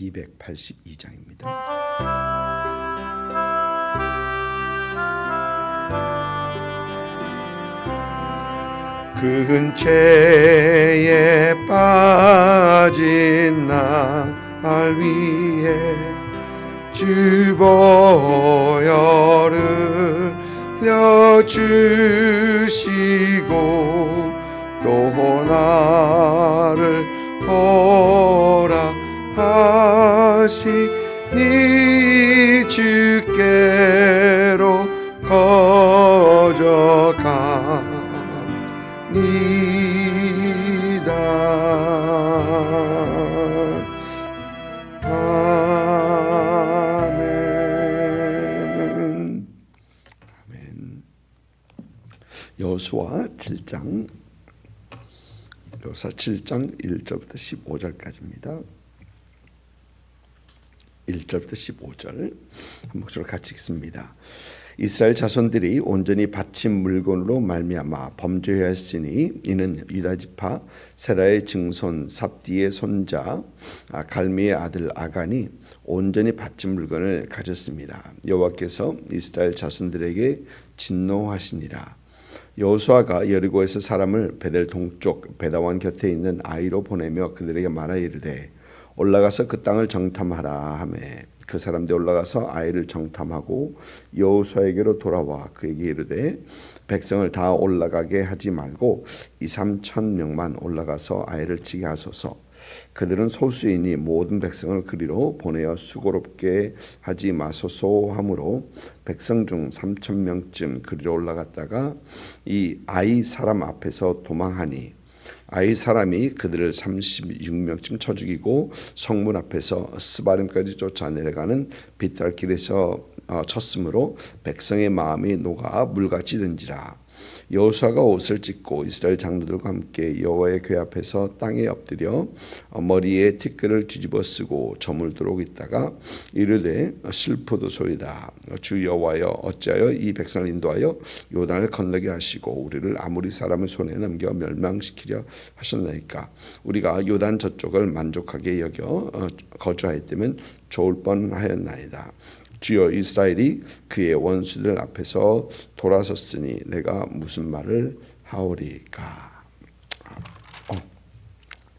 282장입니다. 근처에 빠진 날 위해 주 보혈을 흘려주시고 또 나를 허락하시니 주께로 거저갑니다. 아멘. 아멘. 여호수아 7장 1절부터 15절까지입니다. 1절부터 15절 한 목소리로 같이 읽습니다. 이스라엘 자손들이 온전히 바친 물건으로 말미암아 범죄하였으니 이는 유다 지파 세라의 증손 삽디의 손자 갈미의 아들 아간이 온전히 바친 물건을 가졌습니다. 여호와께서 이스라엘 자손들에게 진노하시니라. 여호수아가 여리고에서 사람을 베델 동쪽 베다원 곁에 있는 아이로 보내며 그들에게 말하 이르되 올라가서 그 땅을 정탐하라 하매 그 사람들이 올라가서 아이를 정탐하고 여호수아에게로 돌아와 그에게 이르되 백성을 다 올라가게 하지 말고 2-3천 명만 올라가서 아이를 치게 하소서. 그들은 소수이니 모든 백성을 그리로 보내어 수고롭게 하지 마소서 하므로 백성 중 3,000명쯤 그리로 올라갔다가 이 아이 사람 앞에서 도망하니 아이 사람이 그들을 36명쯤 쳐 죽이고 성문 앞에서 스바림까지 쫓아 내려가는 비탈길에서 쳤으므로 백성의 마음이 녹아 물같이 든지라. 여호수아가 옷을 찢고 이스라엘 장로들과 함께 여호와의 궤 앞에서 땅에 엎드려 머리에 티끌을 뒤집어 쓰고 저물도록 있다가 이르되 슬프도소이다. 주 여호와여 어찌하여 이 백성을 인도하여 요단을 건너게 하시고 우리를 아모리 사람의 손에 넘겨 멸망시키려 하셨나이까. 우리가 요단 저쪽을 만족하게 여겨 거주하였다면 좋을 뻔하였나이다. 주여 이스라엘이 그의 원수들 앞에서 돌아섰으니 내가 무슨 말을 하오리까.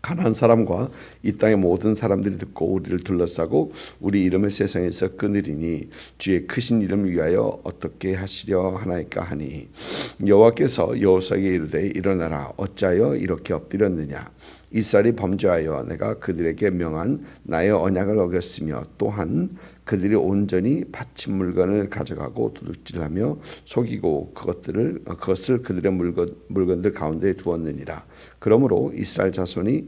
가나안 사람과 이 땅의 모든 사람들이 듣고 우리를 둘러싸고 우리 이름을 세상에서 끊으리니 주의 크신 이름을 위하여 어떻게 하시려 하나이까 하니 여호와께서 여호수아에게 이르되 일어나라 어찌하여 이렇게 엎드렸느냐. 이스라엘이 범죄하여 내가 그들에게 명한 나의 언약을 어겼으며 또한 그들이 온전히 바친 물건을 가져가고 도둑질하며 속이고 그것을 그들의 물건들 가운데 두었느니라. 그러므로 이스라엘 자손이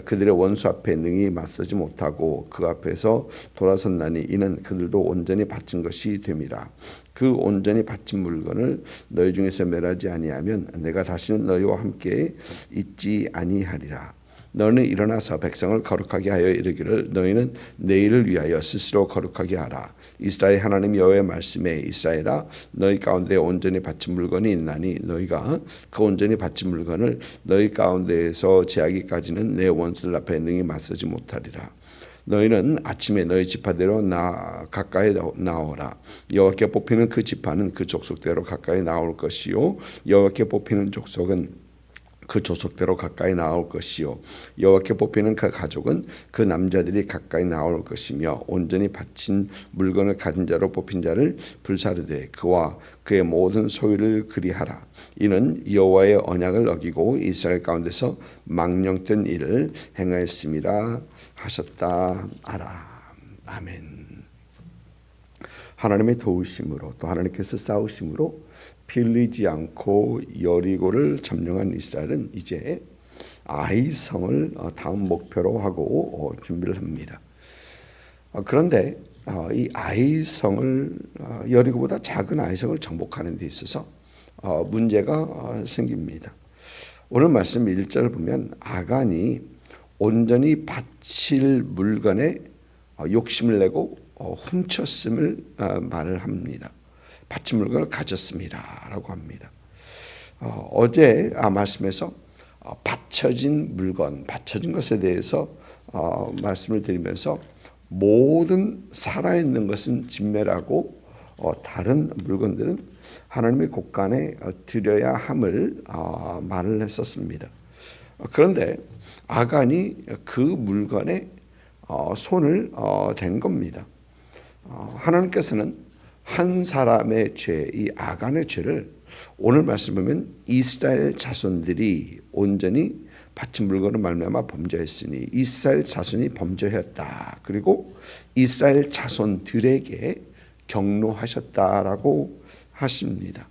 그들의 원수 앞에 능히 맞서지 못하고 그 앞에서 돌아섰나니 이는 그들도 온전히 바친 것이 됨이라. 그 온전히 바친 물건을 너희 중에서 멸하지 아니하면 내가 다시는 너희와 함께 있지 아니하리라. 너는 일어나서 백성을 거룩하게 하여 이르기를 너희는 내일을 위하여 스스로 거룩하게 하라. 이스라엘 하나님 여호와의 말씀에 이스라엘아 너희 가운데 온전히 바친 물건이 있나니 너희가 그 온전히 바친 물건을 너희 가운데에서 제하기까지는 내 원수들 앞에 능히 맞서지 못하리라. 너희는 아침에 너희 지파대로 가까이 나오라. 여호와께 뽑히는 그 지파는 그 족속대로 가까이 나올 것이요 여호와께 뽑히는 족속은 그 조속대로 가까이 나올 것이요 여호와께 뽑히는 그 가족은 그 남자들이 가까이 나올 것이며 온전히 바친 물건을 가진 자로 뽑힌 자를 불사르되 그와 그의 모든 소유를 그리하라. 이는 여호와의 언약을 어기고 이스라엘 가운데서 망령된 일을 행하였음이라 하셨다 하라. 아멘. 하나님의 도우심으로 또 하나님께서 싸우심으로 피 흘리지 않고 여리고를 점령한 이스라엘은 이제 아이성을 다음 목표로 하고 준비를 합니다. 그런데 이 아이성을 여리고보다 작은 아이성을 정복하는 데 있어서 문제가 생깁니다. 오늘 말씀 1절을 보면 아간이 온전히 바칠 물건에 욕심을 내고 훔쳤음을 말을 합니다. 바친 물건을 가졌습니다 라고 합니다. 어제 말씀에서 바쳐진 물건, 바쳐진 것에 대해서 말씀을 드리면서 모든 살아있는 것은 진멸하고 다른 물건들은 하나님의 곳간에 드려야 함을 말을 했었습니다. 그런데 아간이 그 물건에 손을 댄 겁니다. 하나님께서는 한 사람의 죄, 이 아간의 죄를 오늘 말씀 보면 이스라엘 자손들이 온전히 바친 물건을 말미암아 범죄했으니 이스라엘 자손이 범죄했다. 그리고 이스라엘 자손들에게 경로하셨다라고 하십니다.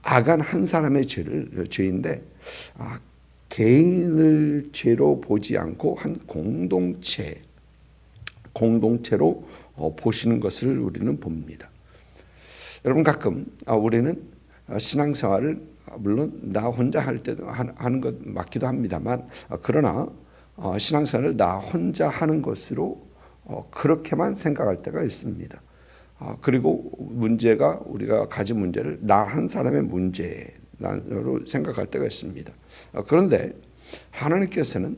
아간 한 사람의 죄인데 개인을 죄로 보지 않고 한 공동체로 보시는 것을 우리는 봅니다. 여러분 가끔 우리는 신앙생활을 물론 나 혼자 할 때도 하는 것 맞기도 합니다만 그러나 신앙생활을 나 혼자 하는 것으로 그렇게만 생각할 때가 있습니다. 그리고 문제가 우리가 가진 문제를 나 한 사람의 문제로 생각할 때가 있습니다. 그런데 하나님께서는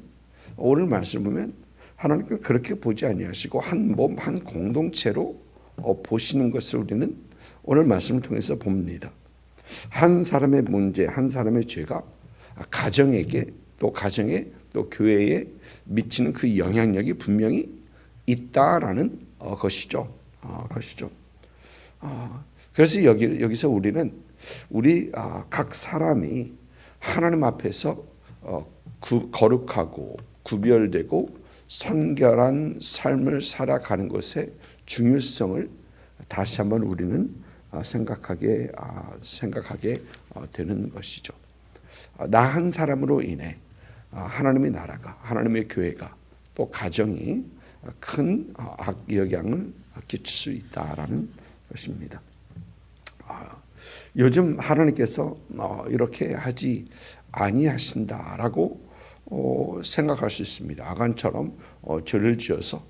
오늘 말씀 보면 하나님께서 그렇게 보지 아니하시고 한 몸, 한 공동체로 보시는 것을 우리는 오늘 말씀을 통해서 봅니다. 한 사람의 문제, 한 사람의 죄가 가정에게 또 가정에 또 교회에 미치는 그 영향력이 분명히 있다라는 것이죠. 그래서 여기서 우리는 우리 각 사람이 하나님 앞에서 거룩하고 구별되고 성결한 삶을 살아가는 것의 중요성을 다시 한번 우리는 생각하게 되는 것이죠. 나 한 사람으로 인해 하나님의 나라가, 하나님의 교회가 또 가정이 큰 악영향을 끼칠 수 있다라는 것입니다. 요즘 하나님께서 이렇게 하지 아니하신다라고 생각할 수 있습니다. 아간처럼 죄를 지어서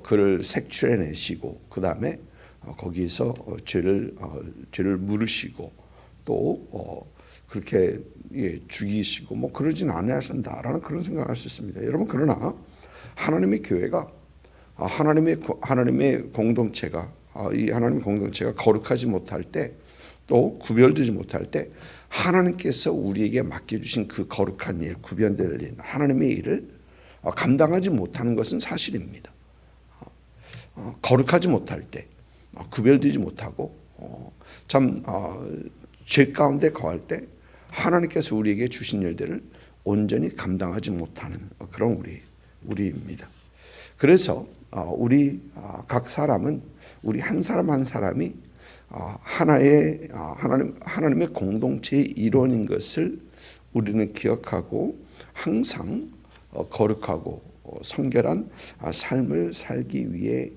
그를 색출해내시고 그 다음에 거기서 죄를 물으시고 또 그렇게 죽이시고 뭐 그러진 않으신다라는 그런 생각할 수 있습니다. 여러분 그러나 하나님의 교회가 하나님의 공동체가 이 하나님의 공동체가 거룩하지 못할 때 또 구별되지 못할 때 하나님께서 우리에게 맡겨주신 그 거룩한 일, 구별될 일, 하나님의 일을 감당하지 못하는 것은 사실입니다. 거룩하지 못할 때, 구별되지 못하고 죄 가운데 거할 때 하나님께서 우리에게 주신 일들을 온전히 감당하지 못하는 그런 우리입니다. 그래서 우리 각 사람은 우리 한 사람 한 사람이 하나님의 공동체의 일원인 것을 우리는 기억하고 항상 거룩하고 성결한 삶을 살기 위해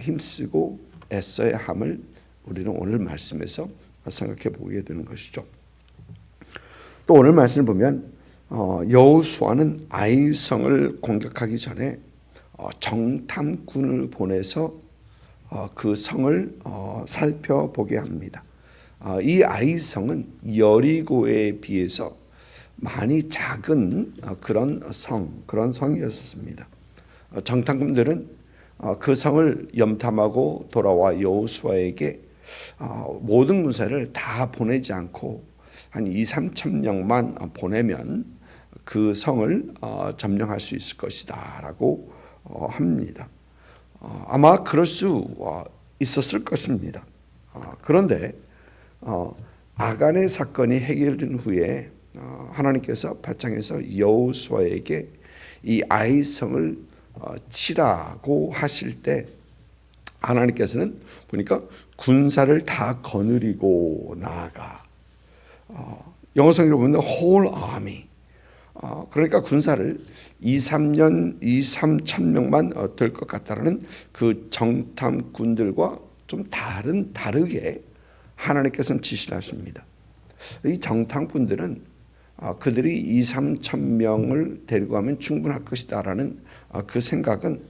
힘쓰고 애써야 함을 우리는 오늘 말씀에서 생각해 보게 되는 것이죠. 또 오늘 말씀을 보면 여호수아는 아이성을 공격하기 전에 정탐꾼을 보내서 그 성을 살펴보게 합니다. 이 아이성은 여리고에 비해서 많이 작은 그런 성이었습니다. 정탐꾼들은 그 성을 염탐하고 돌아와 여호수아에게 모든 군사를 다 보내지 않고 한 2-3천 명만 보내면 그 성을 점령할 수 있을 것이다 라고 합니다. 아마 그럴 수 있었을 것입니다. 그런데 아간의 사건이 해결된 후에 하나님께서 발장해서 여호수아에게 이 아이성을 치라고 하실 때 하나님께서는 보니까 군사를 다 거느리고 나아가 영어 성경으로 보면 whole army 그러니까 군사를 2-3천 명만 될 것 같다라는 그 정탐꾼들과 좀 다르게 하나님께서는 지시를 하십니다. 이 정탐꾼들은 그들이 2-3천 명을 데리고 가면 충분할 것이다라는 그 생각은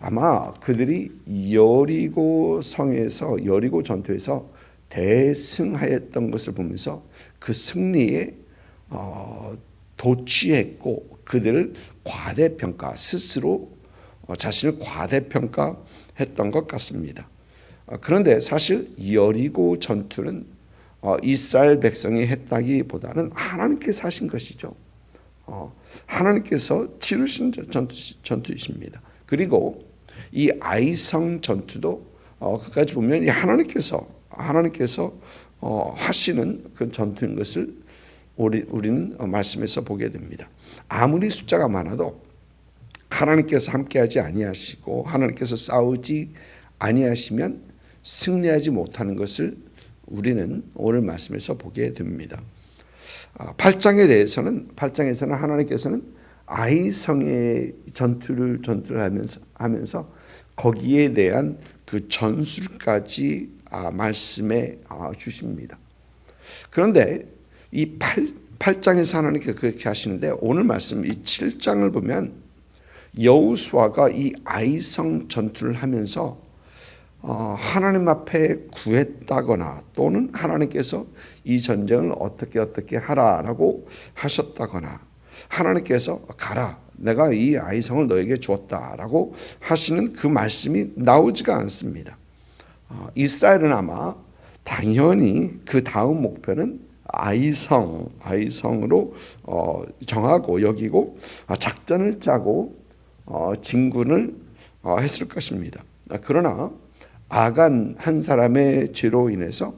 아마 그들이 여리고 성에서 여리고 전투에서 대승하였던 것을 보면서 그 승리에 도취했고 그들을 과대평가 스스로 자신을 과대평가했던 것 같습니다. 그런데 사실 여리고 전투는 이스라엘 백성이 했다기보다는 하나님께서 하신 것이죠. 하나님께서 치르신 전투이십니다. 그리고 이 아이성 전투도 끝까지 보면 이 하나님께서 하시는 그 전투인 것을 우리는 말씀에서 보게 됩니다. 아무리 숫자가 많아도 하나님께서 함께하지 아니하시고 하나님께서 싸우지 아니하시면 승리하지 못하는 것을 우리는 오늘 말씀에서 보게 됩니다. 8장에서는 하나님께서는 아이성의 전투를 하면서 거기에 대한 그 전술까지 말씀해 주십니다. 그런데 이 8장에서 하나님께서 그렇게 하시는데 오늘 말씀 이 7장을 보면 여호수아가 이 아이성 전투를 하면서 하나님 앞에 구했다거나 또는 하나님께서 이 전쟁을 어떻게 하라라고 하셨다거나 하나님께서 가라 내가 이 아이성을 너에게 주었다라고 하시는 그 말씀이 나오지가 않습니다. 이스라엘은 아마 당연히 그 다음 목표는 아이성으로 정하고 여기고 작전을 짜고 진군을 했을 것입니다. 그러나 아간 한 사람의 죄로 인해서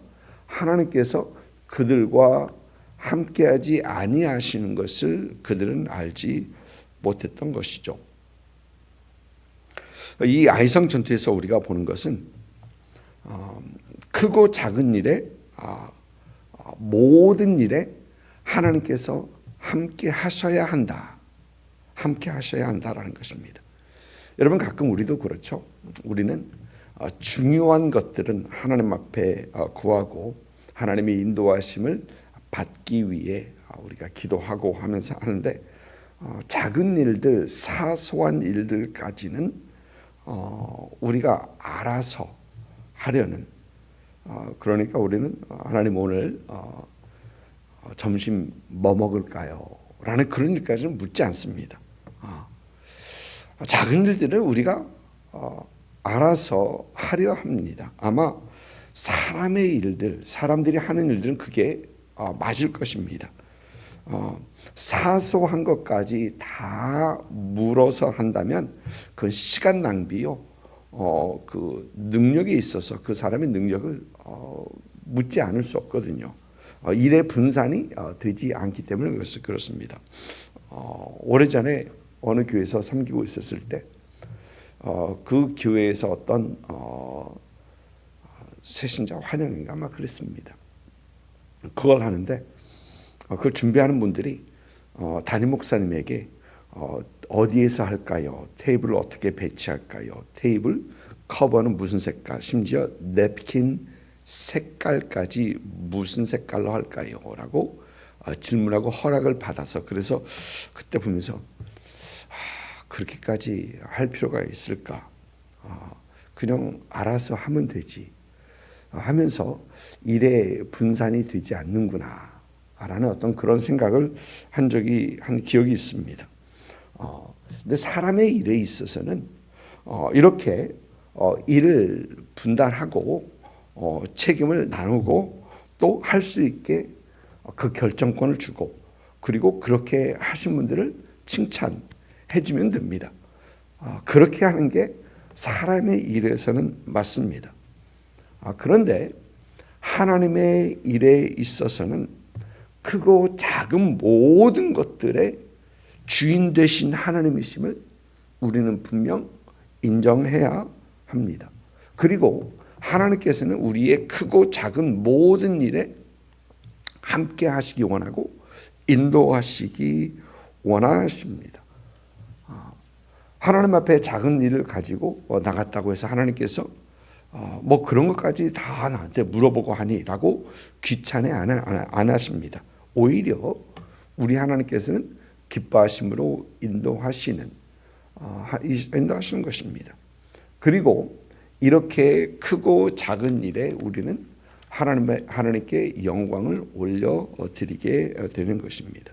하나님께서 그들과 함께하지 아니하시는 것을 그들은 알지 못했던 것이죠. 이 아이성 전투에서 우리가 보는 것은 크고 작은 일에 모든 일에 하나님께서 함께 하셔야 한다라는 것입니다. 여러분 가끔 우리도 그렇죠. 우리는 중요한 것들은 하나님 앞에 구하고 하나님의 인도하심을 받기 위해 우리가 기도하고 하면서 하는데 작은 일들, 사소한 일들까지는 우리가 알아서 하려는 그러니까 우리는 하나님 오늘 점심 뭐 먹을까요? 라는 그런 일까지는 묻지 않습니다. 작은 일들은 우리가 알아서 하려 합니다. 아마 사람의 일들, 사람들이 하는 일들은 그게 맞을 것입니다. 사소한 것까지 다 물어서 한다면 그건 시간 낭비요. 그 능력에 있어서 그 사람의 능력을 묻지 않을 수 없거든요. 일의 분산이 되지 않기 때문에 그렇습니다. 오래전에 어느 교회에서 섬기고 있었을 때 그 교회에서 어떤 새신자 환영인가 아마 그랬습니다. 그걸 하는데 그걸 준비하는 분들이 담임 목사님에게 어디에서 할까요? 테이블을 어떻게 배치할까요? 테이블 커버는 무슨 색깔? 심지어 냅킨 색깔까지 무슨 색깔로 할까요? 라고 질문하고 허락을 받아서 그래서 그때 보면서 그렇게까지 할 필요가 있을까? 그냥 알아서 하면 되지 하면서 일에 분산이 되지 않는구나 라는 어떤 그런 생각을 한 기억이 있습니다. 근데 사람의 일에 있어서는 이렇게 일을 분단하고 책임을 나누고 또 할 수 있게 그 결정권을 주고 그리고 그렇게 하신 분들을 칭찬해 주면 됩니다. 그렇게 하는 게 사람의 일에서는 맞습니다. 그런데 하나님의 일에 있어서는 크고 작은 모든 것들의 주인 되신 하나님이심을 우리는 분명 인정해야 합니다. 그리고 하나님께서는 우리의 크고 작은 모든 일에 함께 하시기 원하고 인도하시기 원하십니다. 하나님 앞에 작은 일을 가지고 나갔다고 해서 하나님께서 뭐 그런 것까지 다 나한테 물어보고 하니라고 귀찮아 안 하십니다. 오히려 우리 하나님께서는 기뻐하심으로 인도하시는 것입니다. 그리고 이렇게 크고 작은 일에 우리는 하나님께 영광을 올려드리게 되는 것입니다.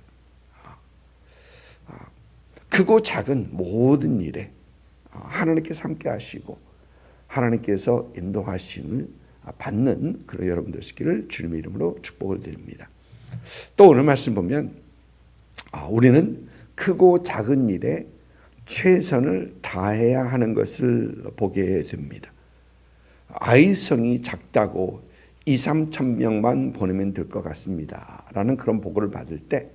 크고 작은 모든 일에 하나님께서 함께 하시고 하나님께서 인도하심을 받는 그런 여러분들 되시기를 주님의 이름으로 축복을 드립니다. 또 오늘 말씀 보면 우리는 크고 작은 일에 최선을 다해야 하는 것을 보게 됩니다. 아이성이 작다고 2-3천 명만 보내면 될 것 같습니다 라는 그런 보고를 받을 때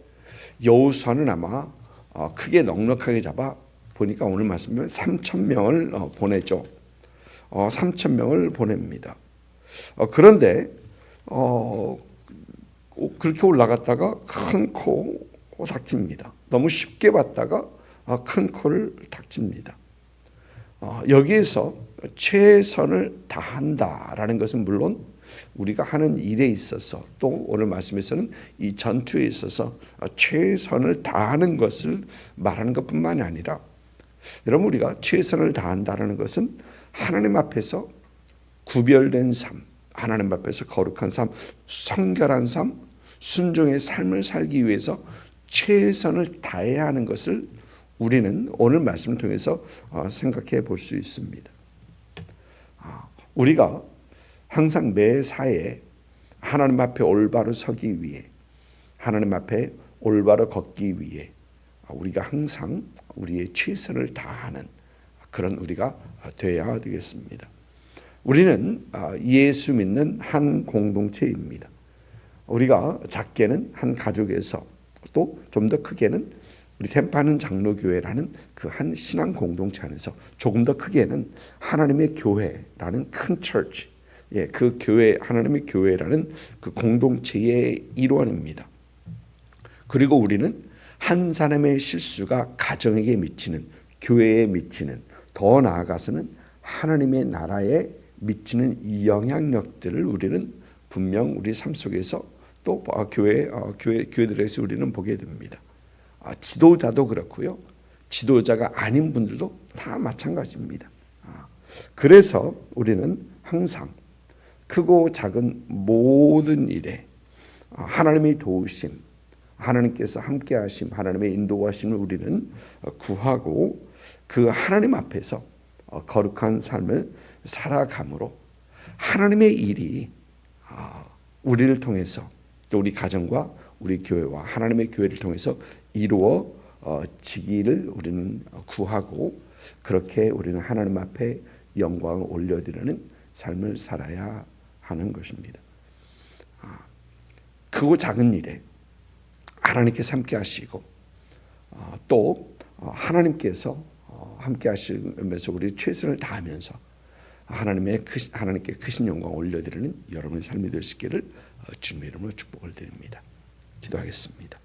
여호수아는 아마 크게 넉넉하게 잡아 보니까 오늘 말씀은 3천 명을 보내죠. 3천 명을 보냅니다. 그런데 그렇게 올라갔다가 큰 코 닥칩니다. 너무 쉽게 봤다가 큰 코를 닥칩니다. 여기에서 최선을 다한다라는 것은 물론 우리가 하는 일에 있어서 또 오늘 말씀에서는 이 전투에 있어서 최선을 다하는 것을 말하는 것뿐만이 아니라 여러분 우리가 최선을 다한다는 것은 하나님 앞에서 구별된 삶, 하나님 앞에서 거룩한 삶, 성결한 삶, 순종의 삶을 살기 위해서 최선을 다해야 하는 것을 우리는 오늘 말씀을 통해서 생각해 볼 수 있습니다. 우리가 항상 매사에 하나님 앞에 올바로 서기 위해 하나님 앞에 올바로 걷기 위해 우리가 항상 우리의 최선을 다하는 그런 우리가 되어야 되겠습니다. 우리는 예수 믿는 한 공동체입니다. 우리가 작게는 한 가족에서 또 좀 더 크게는 우리 템파는 장로교회라는 그 한 신앙 공동체 안에서 조금 더 크게는 하나님의 교회라는 큰 church, 그 교회 하나님의 교회라는 그 공동체의 일원입니다. 그리고 우리는 한 사람의 실수가 가정에게 미치는, 교회에 미치는, 더 나아가서는 하나님의 나라에 미치는 이 영향력들을 우리는 분명 우리 삶 속에서 또 교회들에서 우리는 보게 됩니다. 지도자도 그렇고요. 지도자가 아닌 분들도 다 마찬가지입니다. 그래서 우리는 항상 크고 작은 모든 일에 하나님의 도우심, 하나님께서 함께 하심, 하나님의 인도하심을 우리는 구하고 그 하나님 앞에서 거룩한 삶을 살아감으로 하나님의 일이 우리를 통해서 또 우리 가정과 우리 교회와 하나님의 교회를 통해서 이루어지기를 우리는 구하고 그렇게 우리는 하나님 앞에 영광을 올려드리는 삶을 살아야 하는 것입니다. 크고 작은 일에 하나님께서 함께 하시고 또 하나님께서 함께 하시면서 우리 최선을 다하면서 하나님께 크신 영광을 올려드리는 여러분의 삶이 될 수 있기를 주님의 이름으로 축복을 드립니다. 기도하겠습니다.